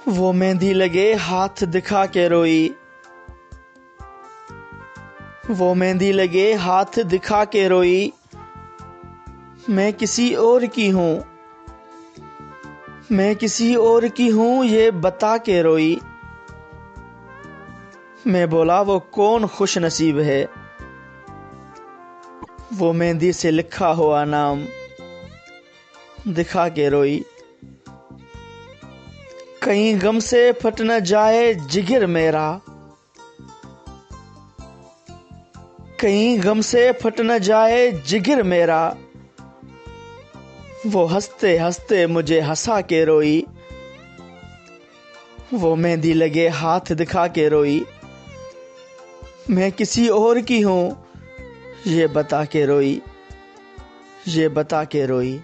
वो मेहंदी लगे हाथ दिखा के रोई। वो मेहंदी लगे हाथ दिखा के रोई। मैं किसी और की हूँ, मैं किसी और की हूँ ये बता के रोई। मैं बोला वो कौन खुश नसीब है, वो मेहंदी से लिखा हुआ नाम दिखा के रोई। कहीं गम से फट न जाए जिगर मेरा, कहीं गम से फट न जाए जिगर मेरा। वो हंसते हंसते मुझे हंसा के रोई। वो मेहंदी लगे हाथ दिखा के रोई। मैं किसी और की हूँ ये बता के रोई, ये बता के रोई।